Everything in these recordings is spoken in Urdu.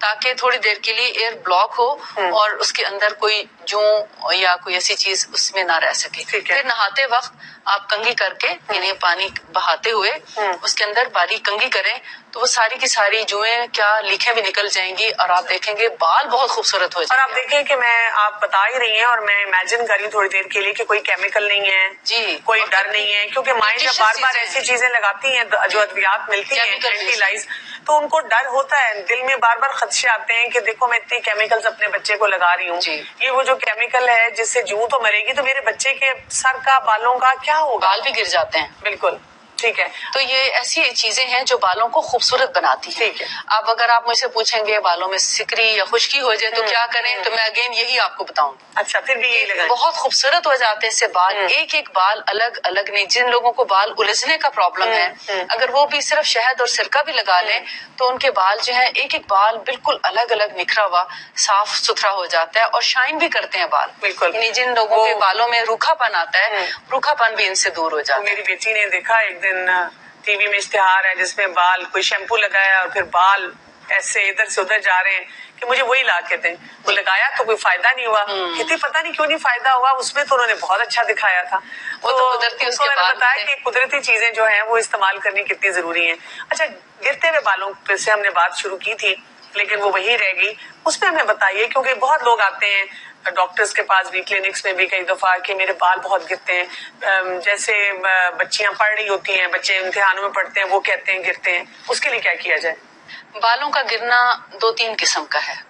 تاکہ تھوڑی دیر کے لیے ایئر بلاک ہو اور اس کے اندر کوئی جوں یا کوئی ایسی چیز اس میں نہ رہ سکے. پھر نہاتے وقت آپ کنگھی کر کے یعنی پانی بہاتے ہوئے اس کے اندر باریک کنگھی کریں تو وہ ساری کی ساری جوئیں کیا لیکھیں بھی نکل جائیں گی اور آپ دیکھیں گے بال بہت خوبصورت ہو جائیں گے. اور آپ دیکھیں کہ آپ بتا ہی رہی ہیں اور میں امیجن کر رہی ہوں تھوڑی دیر کے لیے کہ کوئی کیمیکل نہیں ہے جی کوئی ڈر نہیں ہے کیونکہ مائیں جب بار بار ایسی چیزیں لگاتی ہیں جو ادویات ملتی ہیں اینٹیلائز تو ان کو ڈر ہوتا ہے دل میں بار بار خدشے آتے ہیں کہ دیکھو میں اتنے کیمیکلز اپنے بچے کو لگا رہی ہوں یہ وہ جو کیمیکل ہے جس سے جوں تو مرے گی تو میرے بچے کے سر کا بالوں کا کیا ہوگا بال بھی گر جاتے ہیں. بالکل ٹھیک ہے. تو یہ ایسی چیزیں ہیں جو بالوں کو خوبصورت بناتی ہیں. ٹھیک ہے. اب اگر آپ مجھ سے پوچھیں گے بالوں میں سکری یا خشکی ہو جائے تو کیا کریں تو میں اگین یہی آپ کو بتاؤں گی. اچھا پھر بھی یہی لگائیں. بہت خوبصورت ہو جاتے ہیں اس سے بال ایک ایک بال الگ الگ نہیں. جن لوگوں کو بال الجھنے کا پرابلم ہے اگر وہ بھی صرف شہد اور سرکہ بھی لگا لیں تو ان کے بال جو ہے ایک ایک بال بالکل الگ الگ نکھرا ہوا صاف ستھرا ہو جاتا ہے اور شائن بھی کرتے ہیں بال. بالکل. یعنی جن لوگوں کے بالوں میں روکھا پن آتا ہے روکھا پن بھی ان سے دور ہو جاتا ہے. میری بیٹی نے دیکھا ایک دن ٹی وی میں اشتہار ہے جس میں بال کوئی شیمپو لگایا اور پھر بال ایسے ادھر سے ادھر جا رہے ہیں کہ مجھے وہی لا کے دیں. وہ لگایا تو کوئی فائدہ نہیں ہوا. کتنی پتہ نہیں کیوں نہیں فائدہ ہوا. اس میں تو انہوں نے بہت اچھا دکھایا تھا. وہ تو قدرتی اس کے میں نے بتایا کہ قدرتی چیزیں جو ہیں وہ استعمال کرنی کتنی ضروری ہیں. اچھا گرتے ہوئے بالوں پہ سے ہم نے بات شروع کی تھی لیکن وہ وہی رہ گئی. اس میں ہمیں بتائیے کیونکہ بہت لوگ آتے ہیں ڈاکٹرز کے پاس بھی کلینکس میں بھی کئی دفعہ کہ میرے بال بہت گرتے ہیں. جیسے بچیاں پڑھ رہی ہوتی ہیں بچے امتحانوں میں پڑھتے ہیں وہ کہتے ہیں گرتے ہیں. اس کے لیے کیا کیا جائے؟ بالوں کا گرنا 2-3 قسم کا ہے.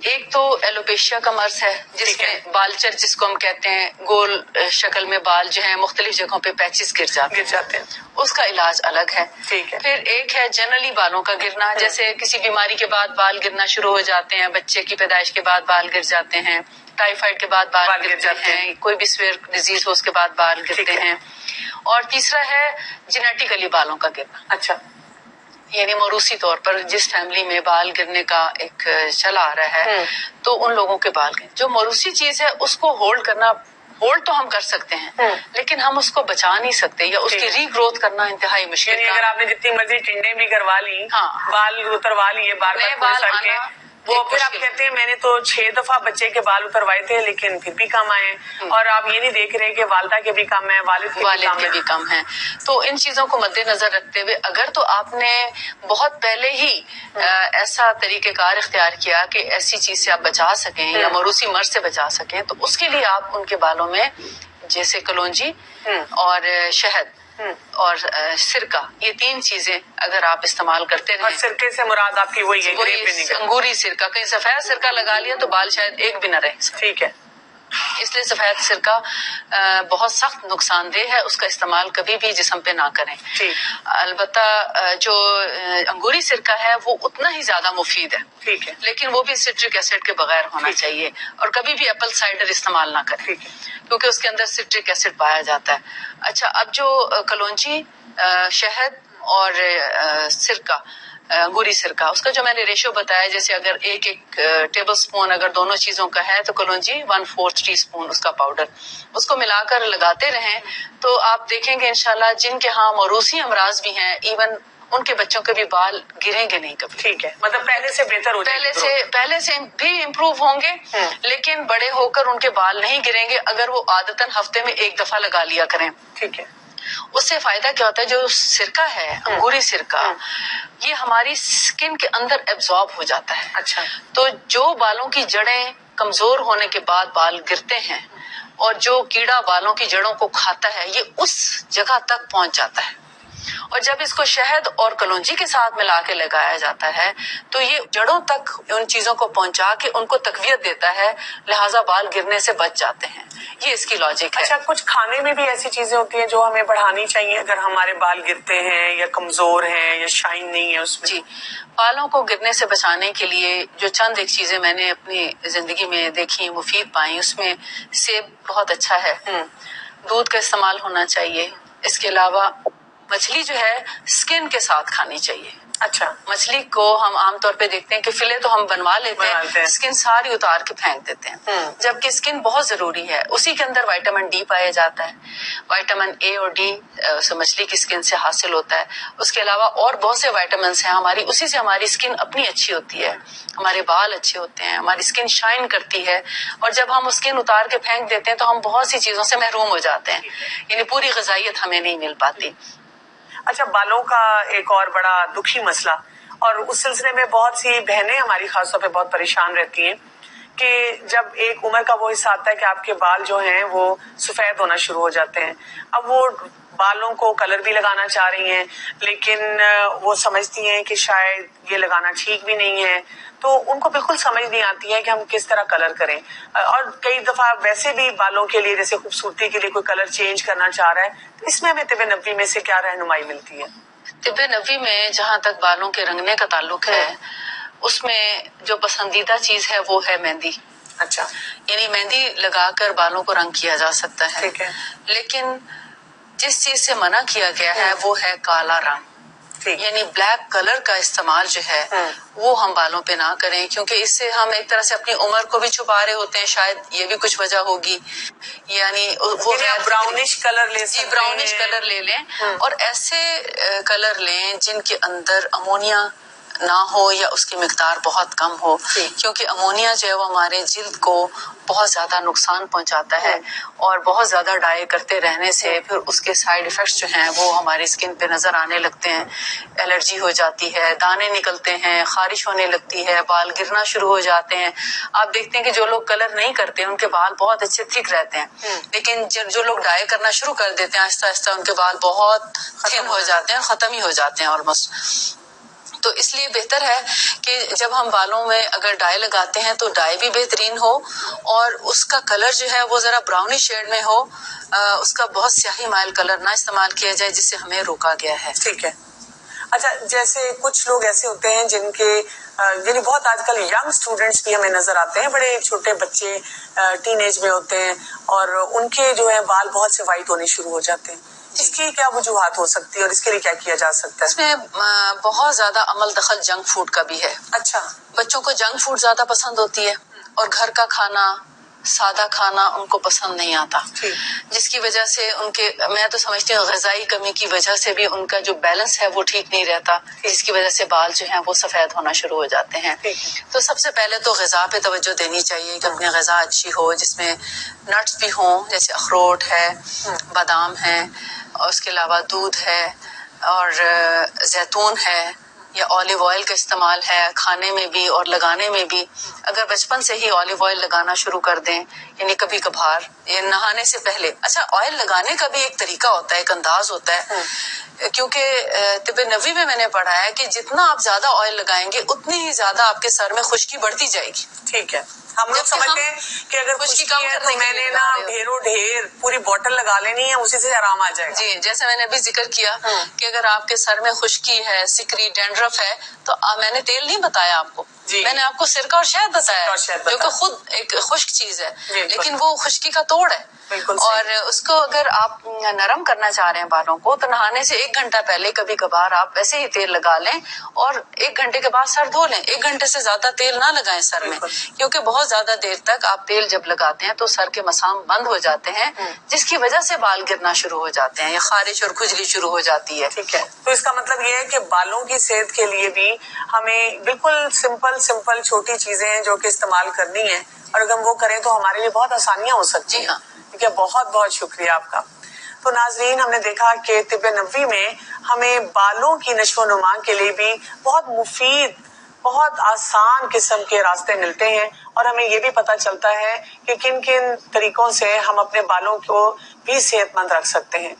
ایک تو ایلوپیشیا کا مرض ہے جس میں بالچر جس کو ہم کہتے ہیں گول شکل میں بال جو ہیں مختلف جگہوں پہ پیچز گر جاتے ہیں. اس کا علاج الگ ہے. ٹھیک ہے. پھر ایک ہے جنرلی بالوں کا گرنا جیسے کسی بیماری کے بعد بال گرنا شروع ہو جاتے ہیں. بچے کی پیدائش کے بعد بال گر جاتے ہیں. ٹائیفائڈ کے بعد بال گر جاتے ہیں. کوئی بھی سویئر ڈیزیز ہو اس کے بعد بال گرتے ہیں. اور تیسرا ہے جینیٹیکلی بالوں کا گرنا. اچھا یعنی موروثی طور پر جس فیملی میں بال گرنے کا ایک چل آ رہا ہے تو ان لوگوں کے بال گرنے. جو موروثی چیز ہے اس کو ہولڈ تو ہم کر سکتے ہیں لیکن ہم اس کو بچا نہیں سکتے یا اس کی ری گروتھ کرنا انتہائی مشکل. یعنی اگر آپ نے جتنی مرضی ٹنڈے بھی کروا لی بال اتروا لیے بار بار کے وہ پھر آپ کہتے ہیں میں نے تو 6 دفعہ بچے کے بال اتروائے تھے لیکن پھر بھی کم آئے. اور آپ یہ نہیں دیکھ رہے کہ والدہ کے بھی کم ہے والد کے بھی کم ہے. تو ان چیزوں کو مد نظر رکھتے ہوئے اگر تو آپ نے بہت پہلے ہی ایسا طریقہ کار اختیار کیا کہ ایسی چیز سے آپ بچا سکیں یا موروثی مرض سے بچا سکیں تو اس کے لیے آپ ان کے بالوں میں جیسے کلونجی اور شہد اور سرکہ یہ 3 چیزیں اگر آپ استعمال کرتے رہیں. اور سرکے سے مراد آپ کی وہی ہے انگوری سرکہ. کہیں سفید سرکہ لگا لیا تو بال شاید ایک بھی نہ رہے. ٹھیک ہے. اس لیے سفید سرکہ بہت سخت نقصان دہ ہے. اس کا استعمال کبھی بھی جسم پہ نہ کریں. البتہ جو انگوری سرکہ ہے وہ اتنا ہی زیادہ مفید ہے. ٹھیک ہے. لیکن وہ بھی سٹرک ایسڈ کے بغیر ہونا چاہیے اور کبھی بھی ایپل سائڈر استعمال نہ کریں کیونکہ اس کے اندر سٹرک ایسڈ پایا جاتا ہے. اچھا اب جو کلونجی شہد اور سرکہ انگوری سرکہ اس کا جو میں نے ریشو بتایا جیسے اگر ایک ٹیبل سپون اگر دونوں چیزوں کا ہے تو کلونجی 1/4 ٹی اسپون اس کا پاؤڈر اس کو ملا کر لگاتے رہیں تو آپ دیکھیں گے انشاءاللہ جن کے ہاں موروثی امراض بھی ہیں ایون ان کے بچوں کے بھی بال گریں گے نہیں کبھی. ٹھیک ہے. مطلب پہلے سے بہتر ہو جائے گا. پہلے سے بھی امپروو ہوں گے لیکن بڑے ہو کر ان کے بال نہیں گریں گے اگر وہ عادتاً ہفتے میں 1 دفعہ لگا لیا کریں. ٹھیک ہے. اس سے فائدہ کیا ہوتا ہے جو سرکہ ہے انگوری سرکہ یہ ہماری سکن کے اندر ایبزارب ہو جاتا ہے. اچھا. تو جو بالوں کی جڑیں کمزور ہونے کے بعد بال گرتے ہیں اور جو کیڑا بالوں کی جڑوں کو کھاتا ہے یہ اس جگہ تک پہنچ جاتا ہے اور جب اس کو شہد اور کلونجی کے ساتھ ملا کے لگایا جاتا ہے تو یہ جڑوں تک ان چیزوں کو پہنچا کے ان کو تقویت دیتا ہے لہٰذا بال گرنے سے بچ جاتے ہیں. یہ اس کی لاجک ہے. اچھا کچھ کھانے میں بھی ایسی چیزیں ہوتی ہیں جو ہمیں بڑھانی چاہیے اگر ہمارے بال گرتے ہیں یا کمزور ہیں یا شائن نہیں ہے اس میں؟ جی بالوں کو گرنے سے بچانے کے لیے جو چند ایک چیزیں میں نے اپنی زندگی میں دیکھی مفید پائیں اس میں سیب بہت اچھا ہے. دودھ کا استعمال ہونا چاہیے. اس کے علاوہ مچھلی جو ہے سکن کے ساتھ کھانی چاہیے. اچھا مچھلی کو ہم عام طور پہ دیکھتے ہیں کہ فلے تو ہم بنوا لیتے ہیں، اسکن ساری اتار کے پھینک دیتے ہیں، جبکہ اسکن بہت ضروری ہے، اسی کے اندر وائٹامن ڈی پایا جاتا ہے، وائٹامن اے اور ڈی مچھلی کی اسکن سے حاصل ہوتا ہے، اس کے علاوہ اور بہت سے وائٹامنس ہیں ہماری، اسی سے ہماری اسکن اپنی اچھی ہوتی ہے، ہمارے بال اچھے ہوتے ہیں، ہماری اسکن شائن کرتی ہے، اور جب ہم اسکن اتار کے پھینک دیتے ہیں تو ہم بہت سی چیزوں سے محروم ہو جاتے ہیں، یعنی پوری غذائیت ہمیں نہیں مل پاتی۔ اچھا، بالوں کا ایک اور بڑا دکھی مسئلہ، اور اس سلسلے میں بہت سی بہنیں ہماری خاص طور پہ بہت پریشان رہتی ہیں کہ جب ایک عمر کا وہ حصہ آتا ہے کہ آپ کے بال جو ہیں وہ سفید ہونا شروع ہو جاتے ہیں، اب وہ بالوں کو کلر بھی لگانا چاہ رہی ہیں لیکن وہ سمجھتی ہیں کہ شاید یہ لگانا ٹھیک بھی نہیں ہے، تو ان کو بالکل سمجھ نہیں آتی ہے کہ ہم کس طرح کلر کریں، اور کئی دفعہ ویسے بھی بالوں کے لیے جیسے خوبصورتی کے لیے کوئی کلر چینج کرنا چاہ رہا ہے، تو اس میں ہمیں طب نبوی میں سے کیا رہنمائی ملتی ہے؟ طب نبوی میں جہاں تک بالوں کے رنگنے کا تعلق ہے، اس میں جو پسندیدہ چیز ہے وہ ہے مہندی۔ اچھا، یعنی مہندی لگا کر بالوں کو رنگ کیا جا سکتا ہے، ٹھیک ہے، لیکن جس چیز سے منع کیا گیا ہے وہ ہے کالا رنگ، یعنی بلیک کلر کا استعمال جو ہے وہ ہم بالوں پہ نہ کریں، کیونکہ اس سے ہم ایک طرح سے اپنی عمر کو بھی چھپا رہے ہوتے ہیں، شاید یہ بھی کچھ وجہ ہوگی، یعنی وہ براؤنش کلر لے سکتے جی براؤنش کلر لے لیں، اور ایسے کلر لیں جن کے اندر امونیا نہ ہو یا اس کی مقدار بہت کم ہو، کیونکہ امونیا جو ہے وہ ہمارے جلد کو بہت زیادہ نقصان پہنچاتا ہے، اور بہت زیادہ ڈائی کرتے رہنے سے پھر اس کے سائیڈ ایفیکٹس جو ہیں وہ ہماری اسکن پہ نظر آنے لگتے ہیں، الرجی ہو جاتی ہے، دانے نکلتے ہیں، خارش ہونے لگتی ہے، بال گرنا شروع ہو جاتے ہیں۔ آپ دیکھتے ہیں کہ جو لوگ کلر نہیں کرتے ان کے بال بہت اچھے تھک رہتے ہیں، لیکن جو لوگ ڈائی کرنا شروع کر دیتے ہیں آہستہ آہستہ ان کے بال بہت تھن ہو جاتے ہیں، ختم ہی ہو جاتے ہیں آلموسٹ۔ تو اس لیے بہتر ہے کہ جب ہم بالوں میں اگر ڈائی لگاتے ہیں تو ڈائی بھی بہترین ہو، اور اس کا کلر جو ہے وہ ذرا براؤنی شیڈ میں ہو، اس کا بہت سیاہی مائل کلر نہ استعمال کیا جائے، جس سے ہمیں روکا گیا ہے۔ ٹھیک ہے۔ اچھا، جیسے کچھ لوگ ایسے ہوتے ہیں جن کے یعنی بہت آج کل ینگ اسٹوڈینٹس بھی ہمیں نظر آتے ہیں، بڑے چھوٹے بچے ٹین ایج میں ہوتے ہیں، اور ان کے جو ہے بال بہت سے وائٹ ہونے شروع ہو جاتے ہیں، اس کی کیا وجوہات ہو سکتی ہے اور اس کے لیے کیا کیا جا سکتا ہے؟ اس میں بہت زیادہ عمل دخل جنک فوڈ کا بھی ہے۔ اچھا، بچوں کو جنک فوڈ زیادہ پسند ہوتی ہے، اور گھر کا کھانا، سادہ کھانا ان کو پسند نہیں آتا، جس کی وجہ سے ان کے، میں تو سمجھتی ہوں غذائی کمی کی وجہ سے بھی ان کا جو بیلنس ہے وہ ٹھیک نہیں رہتا، جس کی وجہ سے بال جو ہیں وہ سفید ہونا شروع ہو جاتے ہیں۔ تو سب سے پہلے تو غذا پہ توجہ دینی چاہیے کہ اپنی غذا اچھی ہو، جس میں نٹس بھی ہوں، جیسے اخروٹ ہے، بادام ہے، اور اس کے علاوہ دودھ ہے، اور زیتون ہے، یا اولیو آئل کا استعمال ہے کھانے میں بھی اور لگانے میں بھی۔ اگر بچپن سے ہی اولیو آئل لگانا شروع کر دیں، یعنی کبھی کبھار یا نہانے سے پہلے۔ اچھا، آئل لگانے کا بھی ایک طریقہ ہوتا ہے، ایک انداز ہوتا ہے، کیونکہ طب نبوی میں نے پڑھا ہے کہ جتنا آپ زیادہ آئل لگائیں گے اتنی ہی زیادہ آپ کے سر میں خشکی بڑھتی جائے گی۔ ٹھیک ہے، ہم لوگ سمجھتے ہیں کہ اگر خشکی کم ہے تو کرنے میں نے نا ڈھیر پوری بوٹل لگا لینی ہے، اسی سے آرام آ جائے گا۔ جی، جیسے میں نے ابھی ذکر کیا کہ اگر آپ کے سر میں خشکی ہے، سکری، ڈینڈرف ہے، تو میں نے تیل نہیں بتایا آپ کو، میں نے آپ کو سرکہ اور شہد بتایا، جو کہ خود ایک خشک چیز ہے، لیکن وہ خشکی کا توڑ ہے۔ اور اس کو اگر آپ نرم کرنا چاہ رہے ہیں بالوں کو، تو نہانے سے 1 گھنٹہ پہلے کبھی کبھار آپ ویسے ہی تیل لگا لیں، اور 1 گھنٹے کے بعد سر دھو لیں۔ 1 گھنٹے سے زیادہ تیل نہ لگائیں سر میں، کیونکہ بہت زیادہ دیر تک آپ تیل جب لگاتے ہیں تو سر کے مسام بند ہو جاتے ہیں، جس کی وجہ سے بال گرنا شروع ہو جاتے ہیں یا خارش اور کھجلی شروع ہو جاتی ہے۔ ٹھیک ہے، تو اس کا مطلب یہ ہے کہ بالوں کی صحت کے لیے بھی ہمیں بالکل سمپل چھوٹی چیزیں ہیں جو کہ استعمال کرنی ہے، اور اگر ہم وہ کریں تو ہمارے لیے بہت آسانیاں ہو سکتی ہیں۔ جی ہاں، ٹھیک ہے، بہت بہت شکریہ آپ کا۔ تو ناظرین، ہم نے دیکھا کہ طب نبوی میں ہمیں بالوں کی نشو و نما کے لیے بھی بہت مفید، بہت آسان قسم کے راستے ملتے ہیں، اور ہمیں یہ بھی پتہ چلتا ہے کہ کن کن طریقوں سے ہم اپنے بالوں کو بھی صحت مند رکھ سکتے ہیں۔